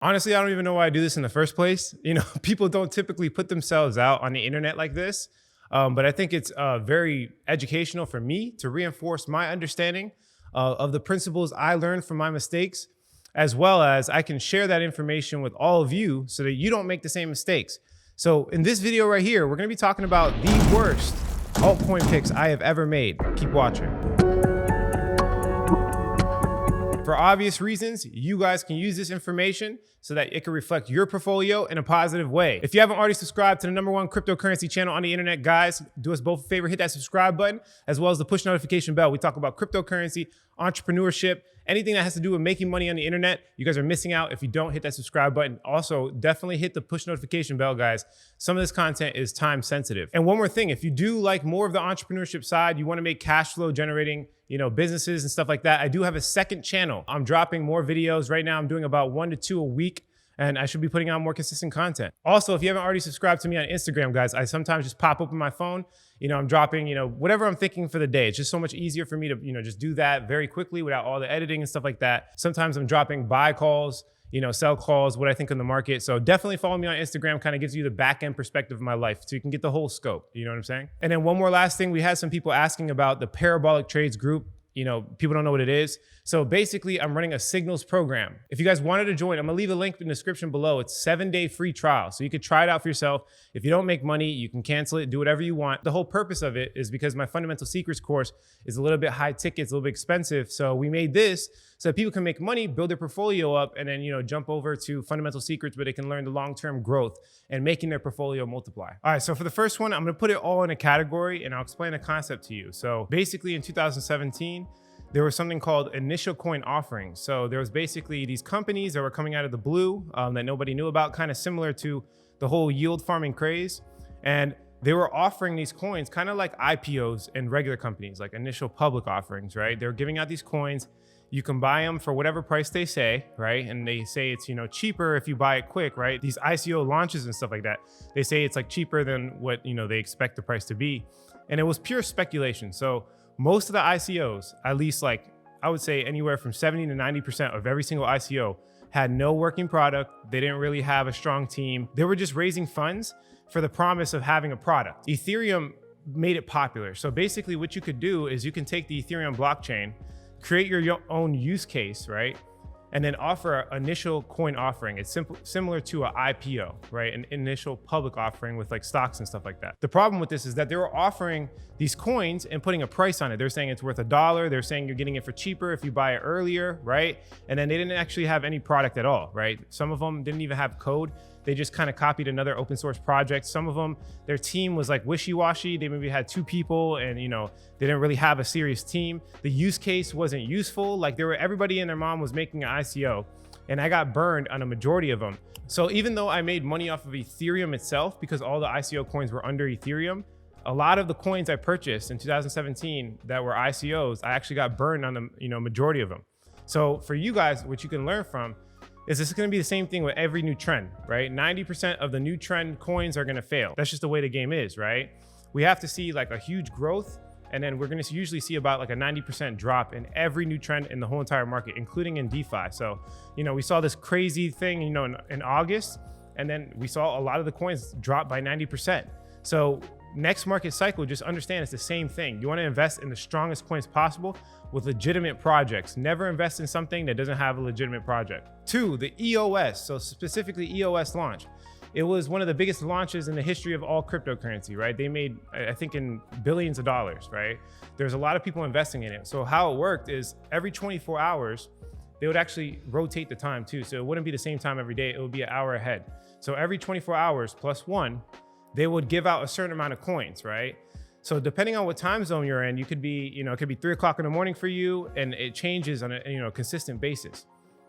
Honestly, I don't even know why I do this in the first place. People don't typically put themselves out on the internet like this. But I think it's very educational for me to reinforce my understanding of the principles I learned from my mistakes, as well as I can share that information with all of you so that you don't make the same mistakes. So in this video right here, we're going to be talking about the worst altcoin picks I have ever made. Keep watching. For obvious reasons, you guys can use this information so that it can reflect your portfolio in a positive way. If you haven't already subscribed to the #1 cryptocurrency channel on the internet, guys, do us both a favor, hit that subscribe button, as well as the push notification bell. We talk about cryptocurrency, entrepreneurship, anything that has to do with making money on the internet. You guys are missing out if you don't hit that subscribe button. Also, definitely hit the push notification bell, guys. Some of this content is time sensitive. And one more thing, if you do like more of the entrepreneurship side, you want to make cash flow generating businesses and stuff like that, I do have a second channel. I'm dropping more videos. Right now, I'm doing about 1 to 2 a week, and I should be putting out more consistent content. Also, if you haven't already subscribed to me on Instagram, guys, I sometimes just pop open my phone. I'm dropping, whatever I'm thinking for the day. It's just so much easier for me to, just do that very quickly without all the editing and stuff like that. Sometimes I'm dropping buy calls, sell calls, what I think in the market. So definitely follow me on Instagram, kind of gives you the back end perspective of my life so you can get the whole scope. You know what I'm saying? And then one more last thing, we had some people asking about the Parabolic Trades group. People don't know what it is. So basically, I'm running a signals program. If you guys wanted to join, I'm gonna leave a link in the description below. It's 7-day free trial. So you could try it out for yourself. If you don't make money, you can cancel it, do whatever you want. The whole purpose of it is because my fundamental secrets course is a little bit high ticket, it's a little bit expensive. So we made this so that people can make money, build their portfolio up, and then, jump over to fundamental secrets where they can learn the long-term growth and making their portfolio multiply. All right, so for the first one, I'm gonna put it all in a category and I'll explain the concept to you. So basically in 2017, there was something called initial coin offerings. So there was basically these companies that were coming out of the blue that nobody knew about, kind of similar to the whole yield farming craze. And they were offering these coins kind of like IPOs in regular companies, like initial public offerings, right? They're giving out these coins. You can buy them for whatever price they say, right? And they say it's, cheaper if you buy it quick, right? These ICO launches and stuff like that, they say it's like cheaper than what, they expect the price to be. And it was pure speculation. So most of the ICOs, at least I would say anywhere from 70 to 90% of every single ICO had no working product. They didn't really have a strong team. They were just raising funds for the promise of having a product. Ethereum made it popular. So basically what you could do is you can take the Ethereum blockchain, create your own use case, right? And then offer an initial coin offering. It's similar to an IPO, right? An initial public offering with like stocks and stuff like that. The problem with this is that they were offering these coins and putting a price on it. They're saying it's worth $1. They're saying you're getting it for cheaper if you buy it earlier, right? And then they didn't actually have any product at all, right? Some of them didn't even have code. They just kind of copied another open source project. Some of them, their team was like wishy-washy. They maybe had 2 people and, they didn't really have a serious team. The use case wasn't useful. Like everybody and their mom was making an ICO, and I got burned on a majority of them. So even though I made money off of Ethereum itself, because all the ICO coins were under Ethereum, a lot of the coins I purchased in 2017 that were ICOs, I actually got burned on the majority of them. So for you guys, what you can learn from is this is going to be the same thing with every new trend, right? 90% of the new trend coins are going to fail. That's just the way the game is, right? We have to see like a huge growth, and then we're going to usually see about like a 90% drop in every new trend in the whole entire market, including in DeFi. So, we saw this crazy thing, in August, and then we saw a lot of the coins drop by 90%. So next market cycle, just understand it's the same thing. You want to invest in the strongest coins possible with legitimate projects. Never invest in something that doesn't have a legitimate project. 2, the EOS, so specifically EOS launch. It was one of the biggest launches in the history of all cryptocurrency, right? They made, I think, in billions of dollars, right? There's a lot of people investing in it. So how it worked is every 24 hours, they would actually rotate the time too. So it wouldn't be the same time every day. It would be an hour ahead. So every 24 hours plus 1, they would give out a certain amount of coins, right? So depending on what time zone you're in, you could be, it could be 3 o'clock in the morning for you, and it changes on a consistent basis.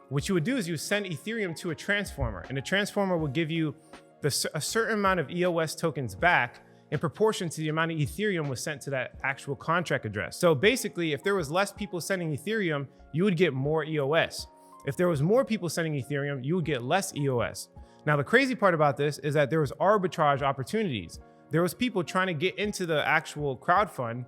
What you would do is you would send Ethereum to a transformer, and the transformer will give you a certain amount of EOS tokens back in proportion to the amount of Ethereum was sent to that actual contract address. So basically, if there was less people sending Ethereum, you would get more EOS. If there was more people sending Ethereum, you would get less EOS. Now, the crazy part about this is that there was arbitrage opportunities. There was people trying to get into the actual crowdfund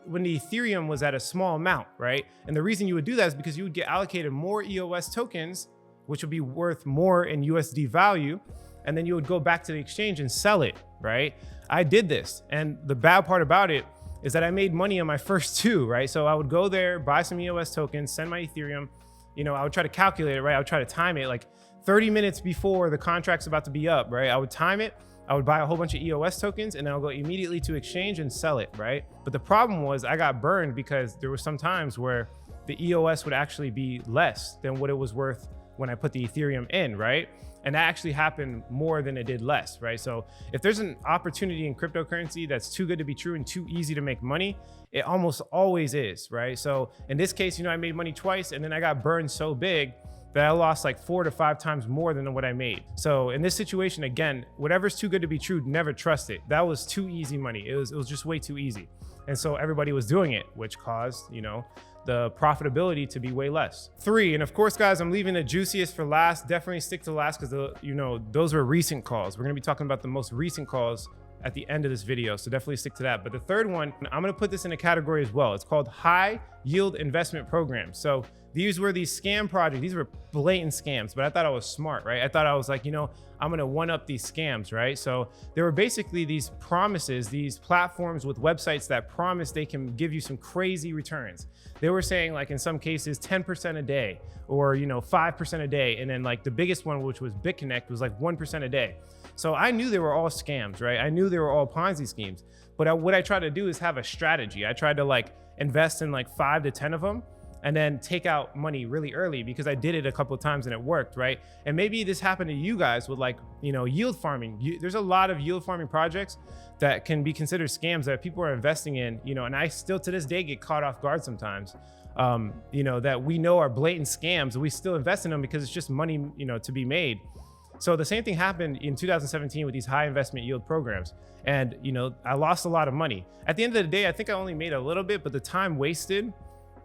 when the Ethereum was at a small amount, right? And the reason you would do that is because you would get allocated more EOS tokens which would be worth more in USD value. And then you would go back to the exchange and sell it, right? I did this. And the bad part about it is that I made money on my first two, right? So I would go there, buy some EOS tokens, send my Ethereum. I would try to calculate it, right? I would try to time it like 30 minutes before the contract's about to be up, right? I would time it. I would buy a whole bunch of EOS tokens and then I'll go immediately to exchange and sell it, right? But the problem was I got burned because there were some times where the EOS would actually be less than what it was worth when I put the Ethereum in, right? And that actually happened more than it did less, right? So if there's an opportunity in cryptocurrency that's too good to be true and too easy to make money, it almost always is, right? So in this case, I made money twice and then I got burned so big that I lost like 4 to 5 times more than what I made. So in this situation, again, whatever's too good to be true, never trust it. That was too easy money. It was just way too easy. And so everybody was doing it, which caused, the profitability to be way less. 3, and of course, guys, I'm leaving the juiciest for last. Definitely stick to last because those were recent calls. We're gonna be talking about the most recent calls at the end of this video, so definitely stick to that. But the third one, I'm gonna put this in a category as well. It's called high yield investment programs. So these were these scam projects. These were blatant scams, but I thought I was smart, right? I thought I was like, I'm gonna one up these scams, right? So there were basically these promises, these platforms with websites that promise they can give you some crazy returns. They were saying like in some cases 10% a day or 5% a day. And then like the biggest one, which was BitConnect, was like 1% a day. So I knew they were all scams, right? I knew they were all Ponzi schemes. But what I tried to do is have a strategy. I tried to like invest in like 5 to 10 of them and then take out money really early because I did it a couple of times and it worked, right? And maybe this happened to you guys with like, yield farming. There's a lot of yield farming projects that can be considered scams that people are investing in, and I still to this day get caught off guard sometimes, that we know are blatant scams and we still invest in them because it's just money, to be made. So the same thing happened in 2017 with these high investment yield programs. And, I lost a lot of money. At the end of the day, I think I only made a little bit, but the time wasted,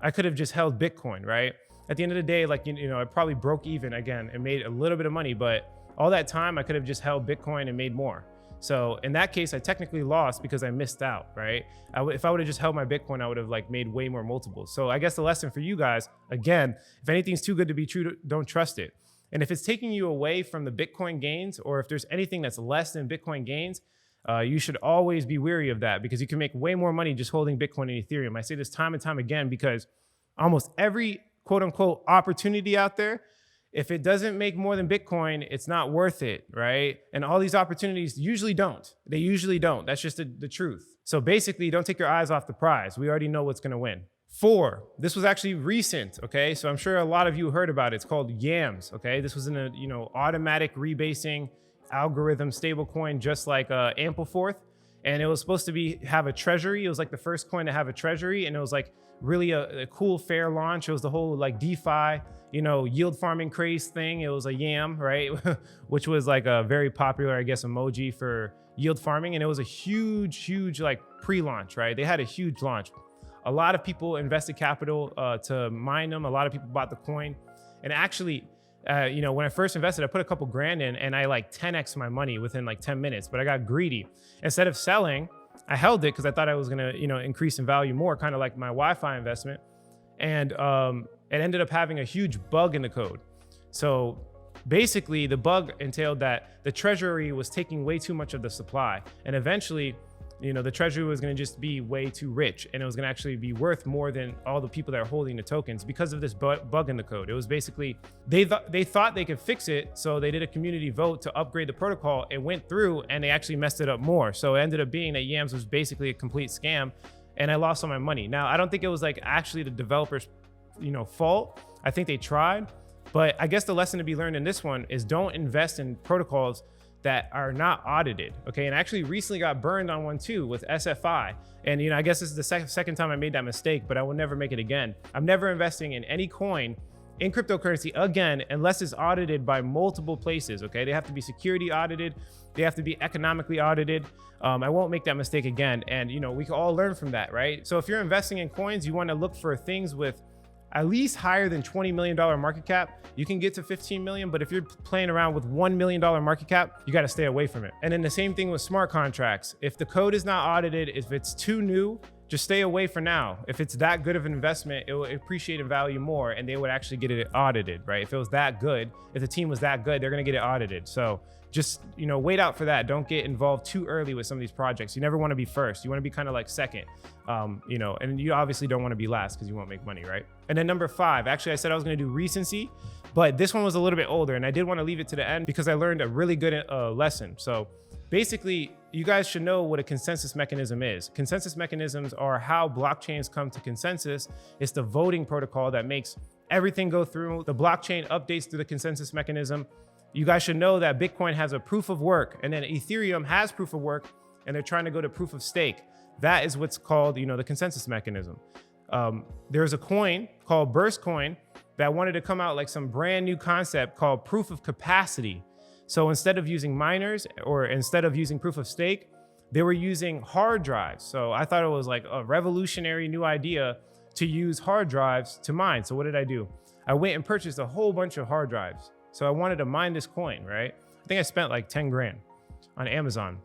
I could have just held Bitcoin, right? At the end of the day, like, I probably broke even again and made a little bit of money, but all that time I could have just held Bitcoin and made more. So in that case, I technically lost because I missed out, right? If I would have just held my Bitcoin, I would have like made way more multiples. So I guess the lesson for you guys, again, if anything's too good to be true, don't trust it. And if it's taking you away from the Bitcoin gains, or if there's anything that's less than Bitcoin gains, you should always be wary of that because you can make way more money just holding Bitcoin and Ethereum. I say this time and time again because almost every quote unquote opportunity out there, if it doesn't make more than Bitcoin, it's not worth it, right? And all these opportunities usually don't. They usually don't. That's just the truth. So basically, don't take your eyes off the prize. We already know what's gonna win. 4, this was actually recent, okay? So I'm sure a lot of you heard about it. It's called Yams, okay? This was in a, automatic rebasing algorithm stablecoin, just like Ampleforth. And it was supposed to have a treasury. It was like the first coin to have a treasury. And it was like really a cool, fair launch. It was the whole like DeFi, yield farming craze thing. It was a yam, right? Which was like a very popular, I guess, emoji for yield farming. And it was a huge like pre-launch, right? They had a huge launch. A lot of people invested capital to mine them. A lot of people bought the coin. And actually, when I first invested, I put a couple grand in and I like 10x my money within like 10 minutes, but I got greedy. Instead of selling, I held it because I thought I was gonna, increase in value more, kind of like my Wi-Fi investment. And it ended up having a huge bug in the code. So basically the bug entailed that the treasury was taking way too much of the supply. And eventually, the treasury was going to just be way too rich and it was going to actually be worth more than all the people that are holding the tokens because of this bug in the code. It was basically, they thought they could fix it. So they did a community vote to upgrade the protocol. It went through and they actually messed it up more. So it ended up being that Yams was basically a complete scam and I lost all my money. Now, I don't think it was like actually the developers, fault. I think they tried, but I guess the lesson to be learned in this one is don't invest in protocols that are not audited, okay? And I actually recently got burned on one too with SFI. And I guess this is the second time I made that mistake, but I will never make it again. I'm never investing in any coin in cryptocurrency again, unless it's audited by multiple places, okay? They have to be security audited. They have to be economically audited. I won't make that mistake again. And we can all learn from that, right? So if you're investing in coins, you wanna look for things with at least higher than $20 million market cap. You can get to 15 million, but if you're playing around with $1 million market cap, you got to stay away from it. And then the same thing with smart contracts. If the code is not audited, if it's too new, just stay away for now. If it's that good of an investment, it will appreciate in value more, and they would actually get it audited, right? If it was that good, if the team was that good, they're gonna get it audited. So just, wait out for that. Don't get involved too early with some of these projects. You never wanna be first. You wanna be kind of like second, and you obviously don't wanna be last because you won't make money, right? And then number 5, actually I said I was gonna do recency, but this one was a little bit older, and I did wanna leave it to the end because I learned a really good lesson. So basically, you guys should know what a consensus mechanism is. Consensus mechanisms are how blockchains come to consensus. It's the voting protocol that makes everything go through. The blockchain updates through the consensus mechanism. You guys should know that Bitcoin has a proof of work, and then Ethereum has proof of work, and they're trying to go to proof of stake. That is what's called, the consensus mechanism. There's a coin called Burst Coin that wanted to come out like some brand new concept called proof of capacity. So instead of using miners or instead of using proof of stake, they were using hard drives. So I thought it was like a revolutionary new idea to use hard drives to mine. So what did I do? I went and purchased a whole bunch of hard drives. So I wanted to mine this coin, right? I think I spent like 10 grand on Amazon.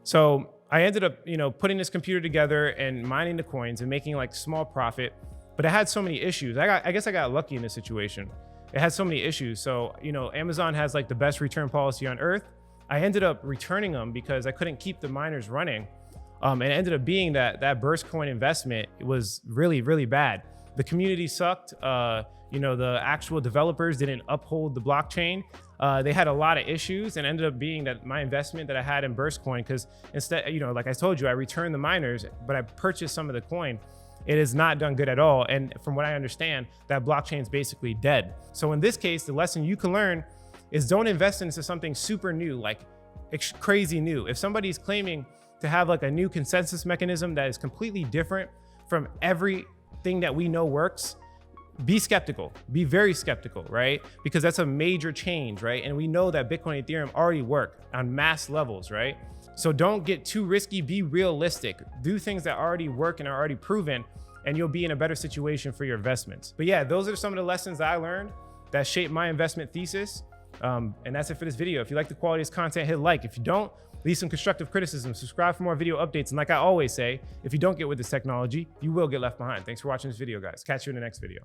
So I ended up, putting this computer together and mining the coins and making like small profit, but it had so many issues. I guess I got lucky in this situation. It had so many issues. So, Amazon has like the best return policy on earth. I ended up returning them because I couldn't keep the miners running. And it ended up being that Burst Coin investment was really, really bad. The community sucked. The actual developers didn't uphold the blockchain. They had a lot of issues, and ended up being that my investment that I had in Burst Coin, because instead, like I told you, I returned the miners, but I purchased some of the coin. It has not done good at all. And from what I understand, that blockchain is basically dead. So in this case, the lesson you can learn is don't invest into something super new, like crazy new. If somebody's claiming to have like a new consensus mechanism that is completely different from everything that we know works, be skeptical, be very skeptical, right? Because that's a major change, right? And we know that Bitcoin and Ethereum already work on mass levels, right? So don't get too risky, be realistic. Do things that already work and are already proven, and you'll be in a better situation for your investments. But yeah, those are some of the lessons that I learned that shaped my investment thesis. And that's it for this video. If you like the quality of this content, hit like. If you don't, leave some constructive criticism, subscribe for more video updates. And like I always say, if you don't get with this technology, you will get left behind. Thanks for watching this video, guys. Catch you in the next video.